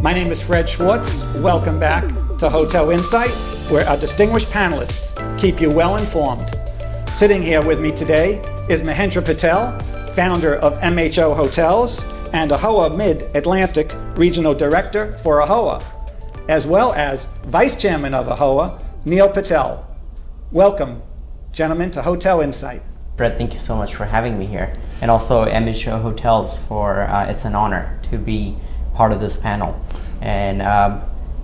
My name is Fred Schwartz. Welcome back to Hotel Insight, where our distinguished panelists keep you well informed. Sitting here with me today is Mahendra Patel, founder of MHO Hotels and AHOA Mid-Atlantic Regional Director for AHOA, as well as Vice Chairman of AHOA, Neil Patel. Welcome, gentlemen, to Hotel Insight. Brett, thank you so much for having me here. And also MHO Hotels for, it's an honor to be part of this panel. And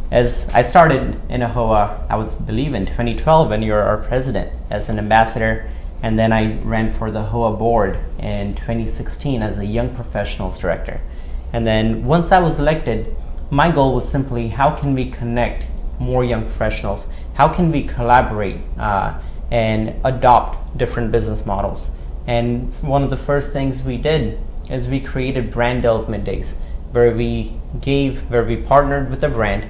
as I started in AHOA, I would believe in 2012 when you were our president as an ambassador, and then I ran for the AHOA board in 2016 as a young professionals director. And then once I was elected, my goal was simply how can we connect more young professionals? How can we collaborate and adopt different business models? And one of the first things we did is we created brand development days, where we partnered with a brand,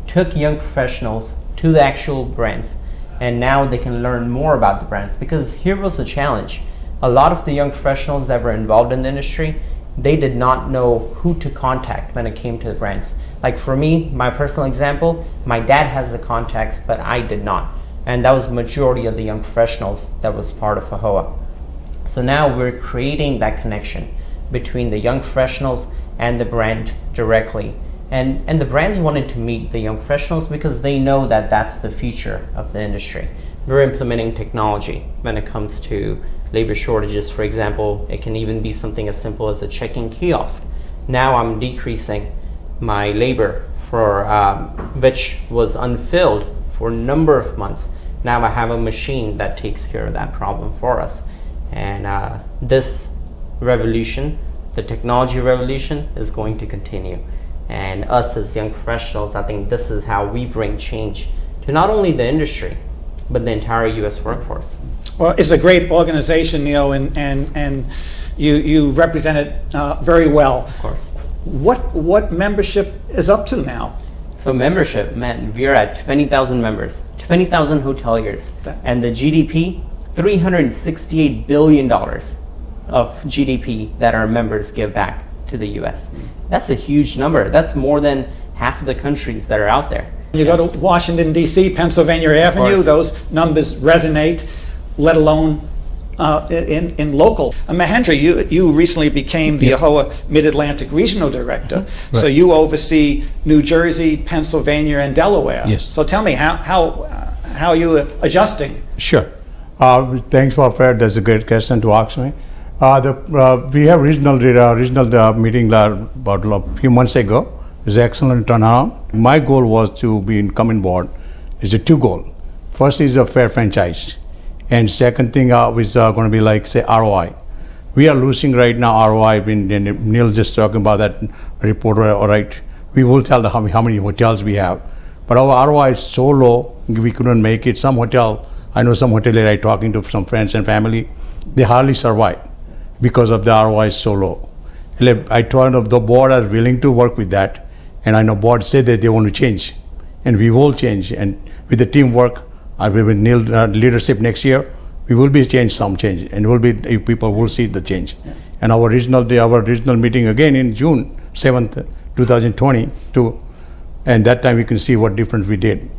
took young professionals to the actual brands, and now they can learn more about the brands. Because here was the challenge. A lot of the young professionals that were involved in the industry, they did not know who to contact when it came to the brands. Like for me, my personal example, my dad has the contacts, but I did not. And that was the majority of the young professionals that was part of AHOA. So now we're creating that connection between the young professionals and the brands directly. And the brands wanted to meet the young professionals because they know that that's the future of the industry. We're implementing technology when it comes to labor shortages. For example, it can even be something as simple as a check-in kiosk. Now I'm decreasing my labor for which was unfilled for a number of months. Now I have a machine that takes care of that problem for us. And this revolution, the technology revolution, is going to continue. And us as young professionals, I think this is how we bring change to not only the industry, but the entire U.S. workforce. Well, it's a great organization, Neil, and you represent it very well. Of course. What membership is up to now? So membership, man, we're at 20,000 members, 20,000 hoteliers, and the GDP, $368 billion of GDP that our members give back to the U.S. That's a huge number. That's more than half of the countries that are out there. You go to Washington, D.C., Pennsylvania Avenue, those numbers resonate, let alone in local. Mahendra, you recently became the AHOA Mid-Atlantic Regional Director, right. So you oversee New Jersey, Pennsylvania, and Delaware. Yes. So tell me, how are you adjusting? Sure. Thanks for Fred. That's a great question to ask me. We have regional meeting about a few months ago. It's an excellent turnaround. My goal was to come on board. It's a two goal. First is a fair franchise, and second thing is going to be like say ROI. We are losing right now ROI. Neil just talking about that report. All right, we will tell how many hotels we have, but our ROI is so low we couldn't make it. I know some hotelier talking to some friends and family, they hardly survive because of the ROI is so low. I told the board is willing to work with that, and I know board said that they want to change, and we will change. And with the teamwork, with Neil leadership next year, we will be some change, and people will see the change. Yeah. And our regional meeting again in June 7th, 2022, and that time we can see what difference we did.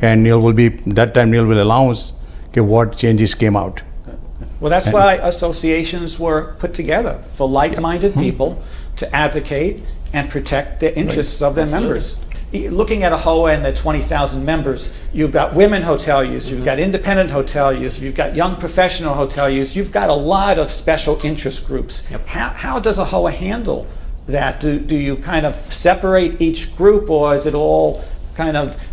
And Neil will allow us what changes came out. Well, that's why associations were put together, for like-minded people to advocate and protect the interests of their members. Looking at AHOA and the 20,000 members, you've got women hoteliers, you've got independent hoteliers, you've got young professional hoteliers, you've got a lot of special interest groups. Yep. How does AHOA handle that? Do you kind of separate each group, or is it all kind of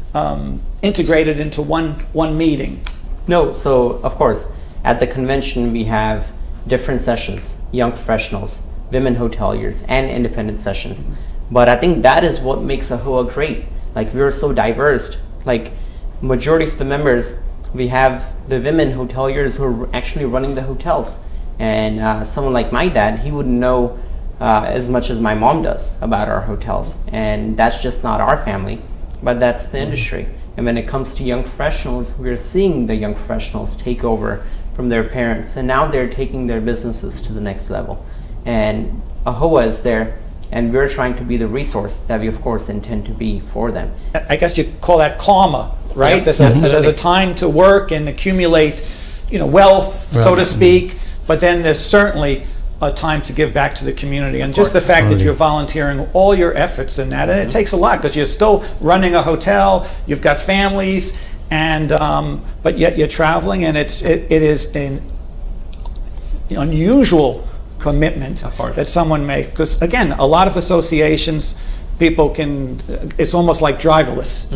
integrated into one meeting? No, so of course, at the convention we have different sessions, young professionals, women hoteliers, and independent sessions. But I think that is what makes AHOA great. Like, we're so diverse. Like, majority of the members, we have the women hoteliers who are actually running the hotels. And someone like my dad, he wouldn't know as much as my mom does about our hotels. And that's just not our family, but that's the industry. And when it comes to young professionals, we're seeing the young professionals take over from their parents, and now they're taking their businesses to the next level. And AHOA is there, and we're trying to be the resource that we, of course, intend to be for them. I guess you call that karma, right? Yep, There's a time to work and accumulate, wealth, so to speak, but then there's certainly a time to give back to the community. And just the fact that you're volunteering all your efforts in that, and it takes a lot because you're still running a hotel, you've got families, and but yet you're traveling, and it is an unusual commitment that someone makes. Because again, a lot of associations, people can, it's almost like driverless.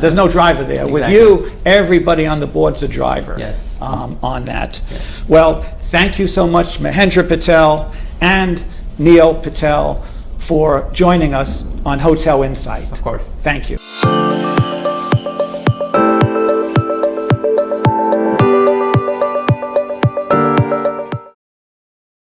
There's no driver there. Exactly. With you, everybody on the board's a driver. Yes. On that. Yes. Well, thank you so much, Mahendra Patel and Neil Patel, for joining us on Hotel Insight. Of course. Thank you.